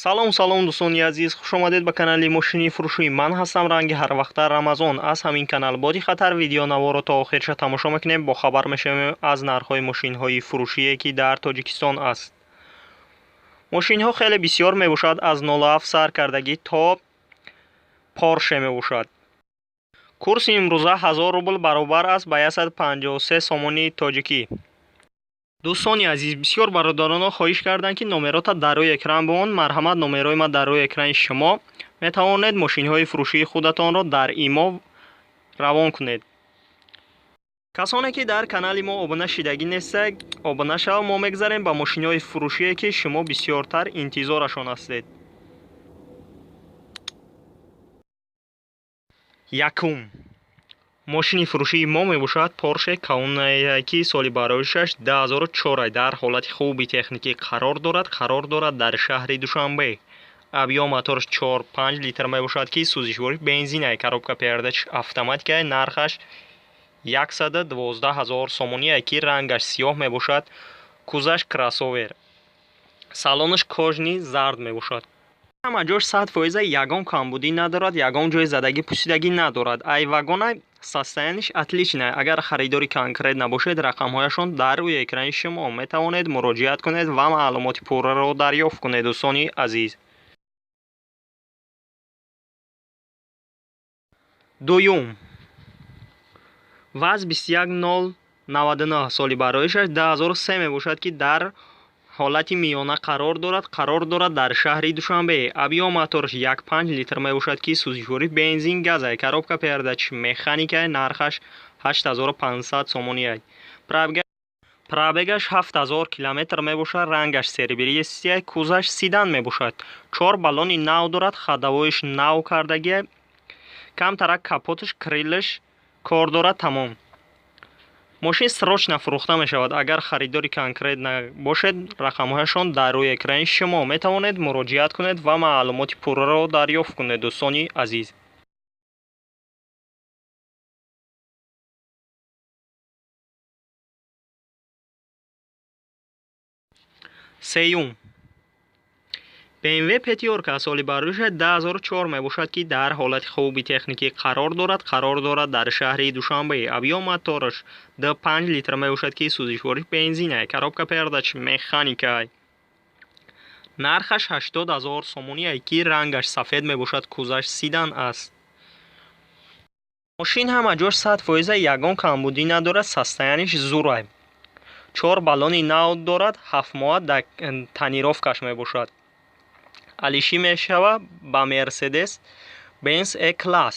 Салом дӯстони азиз, хуш омадед ба канали мошини фурӯшӣ. Ман ҳастам ранги ҳарвақта Рамазон. Аз ҳамин канал Боди Хатар видеонаворро то охирша тамошо мекунем. Бо хабар мешавем аз нархҳои мошинҳои фурӯшие ки дар Тоҷикистон аст. мошинҳо хеле бисёр мебошад, аз 07 сар кардагӣ то Порше мебошад. курси имрӯза 1000 рубл баробар аст ба 153 сомони тоҷикӣ. дӯстони азиз, бисёр бародароно хоҳиш карданд ки номерота дар рӯи экран бованд. марҳамат, номерои ман дар рӯи экрани шумо. метавонед мошинҳои фурӯшии худатонро дар имо равон кунед. касоне ки дар канали мо обуна шидагӣ нестед, обуна шав. мо мегзарем ба мошинҳои фурӯшие ки шумо бисёртар интизорашон ҳастед. якум мошини фурӯшии мо мебошад Porsche Cayenne ки соли бароишаш 2004 дар ҳолати хуби техникӣ қарор дорад дар шаҳри Душанбе. объём мотораш 4-5 литр мебошад ки сӯзишворӣ бензинай, коробка передач автоматикай. нархаш 112 000 сомония ки рангаш сиёҳ мебошад. кузаш кроссовер. салонаш кожни зард мебошад. ҳама ҷош 100% ягон камбудӣ надорад, ягон ҷои задагӣ пусидагӣ надорад. ай вагона состояниш отличное. агар харидори конкрет набошед, рақамҳояшон дар рӯи экрани шумо. метавонед муроҷиат кунед ва маълумоти пурраро дарёфт кунед. дӯстони азиз, дуюм ваз 21099 соли бароишаш 2003 мебошад ки дар ҳолати миёна қарор дорад дар шаҳри Душанбе. объём мотораш 1.5 литр мебошад ки сӯзишворӣ бензин газай, коробка передач механикай. нархаш 8500 сомония. пробегаш 7000 километр мебошад. рангаш серебристия. кузаш седан мебошад. 4 баллони нав дорад. ходовоиш нав кардагия. камтарак капоташ, крилаш кор дорад. тамом. мошин срочно фурӯхта мешавад. агар харидори конкрет набошед, рақамҳояшон дар рӯи экрани шумо. метавонед муроҷиат кунед ва маълумоти пурраро дарёфт кунед. дӯстони азиз, сеюм BMW Petiorka соли бароишаш 2004 мебошад ки дар ҳолати хуби техникӣ қарор дорад дар шаҳри Душанбе. объём мотораш 2.5 литр мебошад ки сӯзишворӣ бензинай, коробка передач механикай. нархаш 80 000 сомония ки рангаш сафед мебошад. кузаш седан аст. мошин ҳама ҷош 100% ягон камбудӣ надорад. состояниш зурай. 4 баллони нав дорад. 7 моҳа тонировкаш мебошад. алишӣ мешавад ба Mercedes Benz E-Class.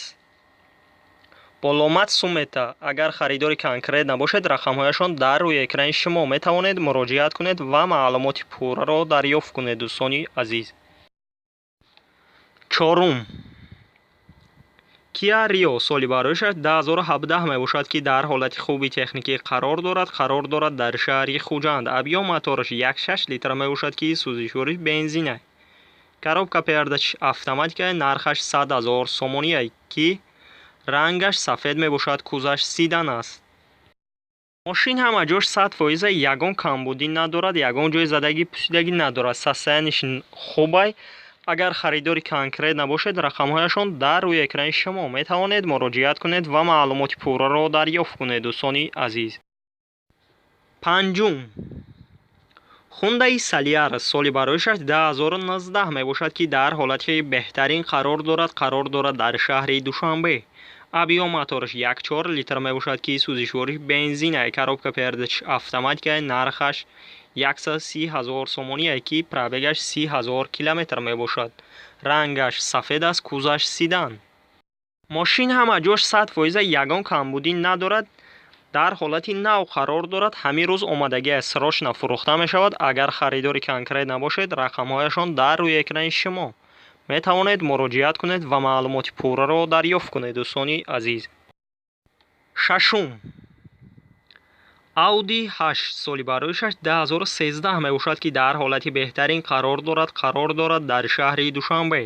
боломат сумета. агар харидори конкрет набошед, рақамҳояшон дар рӯи экрани шумо. метавонед муроҷиат кунед ва маълумоти пурраро дарёфт кунед. дӯстони азиз, чорум Kia Rio соли бароишаш 2017 мебошад ки дар ҳолати хуби техникӣ қарор дорад дар шаҳри Хуҷанд. объём мотораш 1.6 литр мебошад ки сӯзишворӣ бензинай, коробка передач автоматикай. нархаш 100 000 сомония ки рангаш сафед мебошад. кузаш седан аст. мошин ҳама ҷош 100% ягон камбудӣ надорад, ягон ҷои задагӣ пусидагӣ надорад. состояниш хубай. агар харидори конкрет набошед, рақамҳояшон дар рӯи экрани шумо. метавонед муроҷиат кунед ва маълумоти пурраро дарёфт кунед. дӯстони азиз, панҷум Hyundai Solaris соли бароишаш 2019 мебошад ки дар ҳолати беҳтарин қарор дорад дар шаҳри Душанбе. объём мотораш 1.4 литр мебошад ки сӯзишворӣ бензинай, коробка передач автоматикай. нархаш 130 000 сомония ки пробегаш 30 000 километр мебошад. рангаш сафед аст. кузаш седан. мошин ҳама ҷош 100% ягон камбудӣ надорад. дар ҳолати нав қарор дорад. ҳамин рӯз омадагиаш срочно фурӯхта мешавад. агар харидори конкрет набошед, рақамҳояшон дар рӯи экрани шумо. метавонед муроҷиат кунед ва маълумоти пурраро дарёфт кунед. дӯстони азиз, шашум Audi 8 соли бароишаш 2013 мебошад ки дар ҳолати беҳтарин қарор дорад дар шаҳри Душанбе.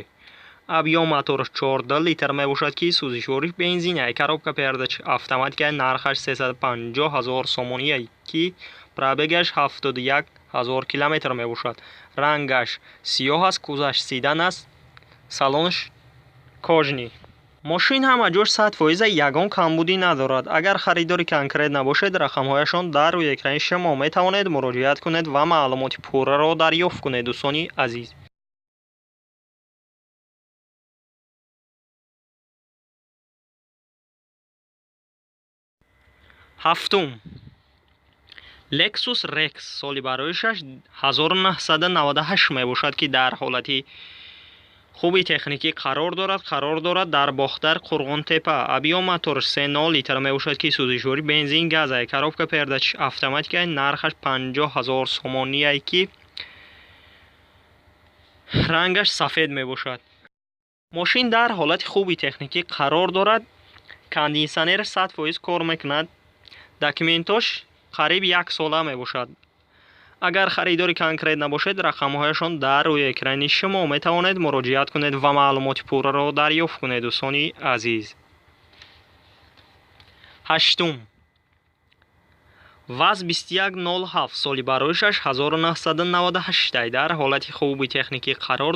объём мотораш 14 литр мебошад ки сӯзишворӣ бензинай, коробка передач автоматикай. нархаш 350 000 сомония ки пробегаш 71 000 километр мебошад. рангаш сиёҳ аст, кӯзаш сидан аст, салонш кожнӣ. мошин ҳама ҷош 100% ягон камбудӣ надорад. агар харидори конкрет набошед, рақамҳояшон дар рӯи экрани шумо метавонед муроҷиат кунед ва маълумоти пурраро дарёфт кунед. дӯстони азиз, ҳафтум, Lexus RX соли бароишаш 1998 мебошад, ки дар ҳолати хуби техникӣ қарор дорад. дар бохтар Қурғонтепа. абиём моторш 3.0 литр мебошад, ки сӯзишворӣ бензин газай. коробка передачи автоматикай. нархаш 50 000 сомонияй, ки рангаш сафед мебошад. мошин дар ҳолати хуби техникӣ қарор дорад. кондитсионер 100% кор мекунад. документош қариб 1 сола мебошад. агар харидори конкрет набошед, рақамҳояшон дар рӯи экрани шумо метавонед муроҷиат кунед ва маълумоти пурраро дарёфт кунед. дӯстони азиз, ҳаштум, ВАЗ 2107 соли бароишаш 1998 дар ҳолати хуби техникӣ қарор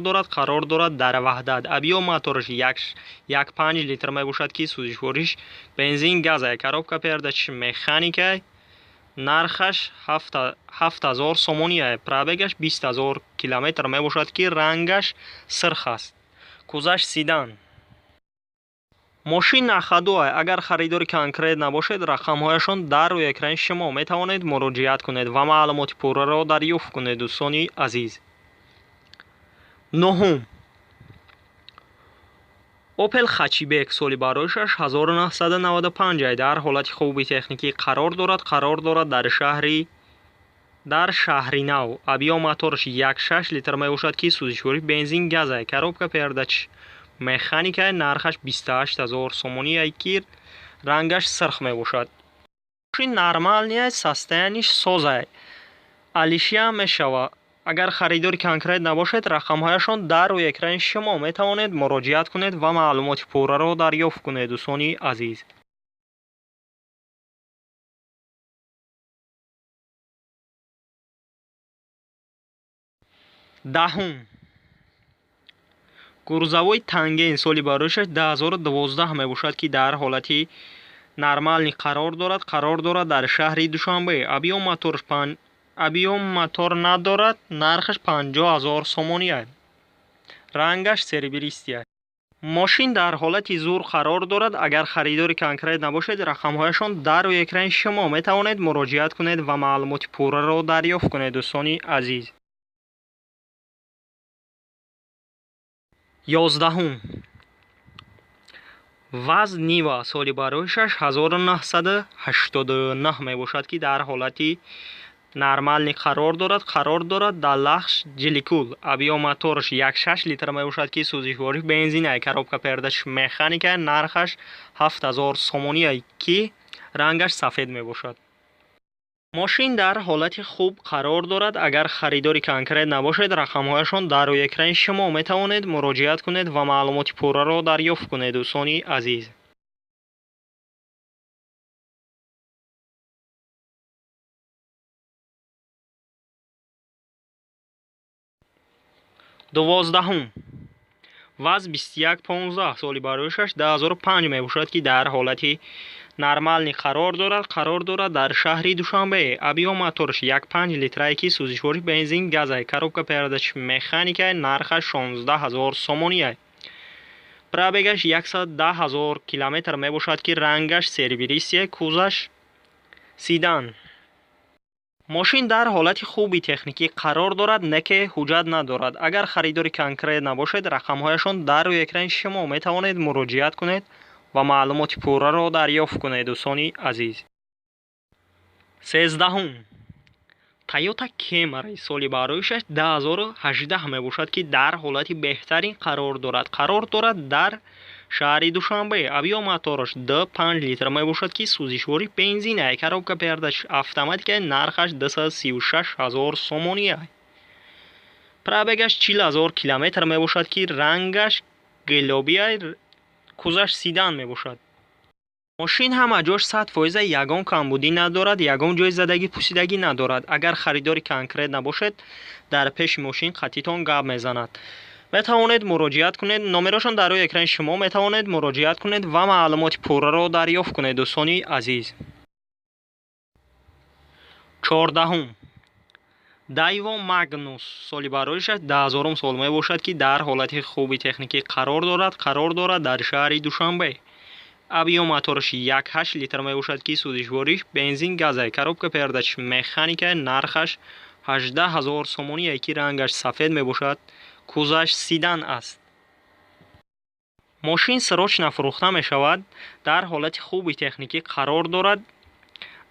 дорад. дар ваҳдат. абиём моторш 1.5 литр мебошад, ки сӯзишвориш бензин газай. коробка передачи механикай. нархаш 7000 сомонияй. пробегаш 20000 километр мебошад, ки рангаш сирх аст. кӯзаш сидан. мошин нахадуай. агар харидори конкрет набошед, рақамҳояшон дар рӯи экрани шумо метавонед муроҷиат кунед ва маълумоти пурраро дарёфт кунед. дӯстони азиз, нӯҳум, Opel Hatchback соли бароишаш 1995 дар ҳолати хуби техникӣ қарор дорад. дар шаҳри нав. абиём моторш 1.6 литр мебошад, ки сӯзишворӣ бензин газай. коробка передачи механикай. нархаш 28000 сомонияй, ки рангаш сирх мебошад. мошин нормалияй, состояниш созай. алишия мешавад. агар харидори конкрет набошед, рақамҳояшон дар рӯи экрани шумо метавонед муроҷиат кунед ва маълумоти пурраро дарёфт кунед. дӯстони азиз, даҳум, гурзавои Танген соли бароишаш 2012 мебошад, ки дар ҳолати нормалӣ қарор дорад. дар шаҳри Душанбе. абиём мотор надорад. нархаш 50000 сомонияй. рангаш серебристияй. мошин дар ҳолати зур қарор дорад. агар харидори конкрет набошед, рақамҳояшон дар рӯи экрани шумо метавонед муроҷиат кунед ва маълумоти пурраро дарёфт кунед. дӯстони азиз, ёздаҳум, ВАЗ Нива соли бароишаш 1989 мебошад, ки дар ҳолати нормалӣ қарор дорад. далахш ҷиликул. абиём моторш 1.6 литр мебошад, ки сӯзишворӣ бензинай. коробка передачи механикай. нархаш 7000 сомонияй, ки рангаш сафед мебошад. мошин дар ҳолати хуб қарор дорад. агар харидори конкрет набошед, рақамҳояшон дар рӯи экрани шумо метавонед муроҷиат кунед ва маълумоти пурраро дарёфт кунед. дӯстони азиз, дувоздаҳум, ВАЗ 2115 соли бароишаш 2005 мебошад, ки дар ҳолати нормалӣ қарор дорад. дар шаҳри Душанбе. абиём моторш 1.5 литрай, ки сӯзишворӣ бензин газай. коробка передачи механикай. нархаш 16000 сомонияй. пробегаш 110000 километр мебошад, ки рангаш серебристияй. кӯзаш сидан. мошин дар ҳолати хуби техникӣ қарор дорад, не ки ҳуҷҷат надорад. агар харидори конкрет набошед, рақамҳояшон дар рӯи экрани шумо метавонед муроҷиат кунед ва маълумоти пурраро дарёфт кунед. дӯстони азиз, сездаҳум, Toyota Camry соли бароишаш 2018 мебошад, ки дар ҳолати беҳтарин қарор дорад. дар шаҳри Душанбе. абиём моторш 2.5 литр мебошад, ки сӯзишворӣ бензинай. коробка передачи автоматикай. нархаш 266000 сомонияй. пробегаш 40000 километр мебошад, ки рангаш гелобияй. кӯзаш сидан мебошад. ماشین همه جاش 100% یگان کمبودی ندارد، یگان جای زدگی پوسیدگی ندارد. اگر خریداری کانکریت نباشد در پیش ماشین خطیتان گپ میزند. میتوانید مراجعت کنید، نمرهشان در روی اکران شما میتوانید مراجعت کنید و معلومات پوره را دریافت کنید. دوستانی عزیز، 14 دایوا ماگنوس سالی برایش 10,000 سال می باشد که در حالت خوبی تکنیکی قرار دارد در شهر دوشنبه. ابیو موتورش 1.8 لیتر می باشد که سوزشواریش بنزین گازه. коробка передач مکانیکه، نرخش 18,000 سومونی که رنگش سفید می باشد. کузаш سیدان است. ماشین سراچ فروخته می شود، در حالت خوبی تکنیکی قرار دارد.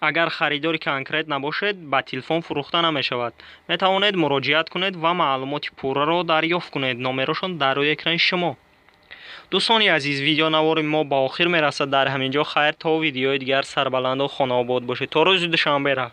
اگر خریداری کانکریت نباشد با تلفن فروخته نمی شود. می توانید مراجعت کنید و معلومات پوره را دریافت کنید. نمرهشان در روی اکران شما. دوستانی عزیز، ویدیو نوار ما با آخر می رسد. در همینجا خیر تا ویدیوی دیگر سربلند و خانه آباد باشید. تا روز دوشنبه.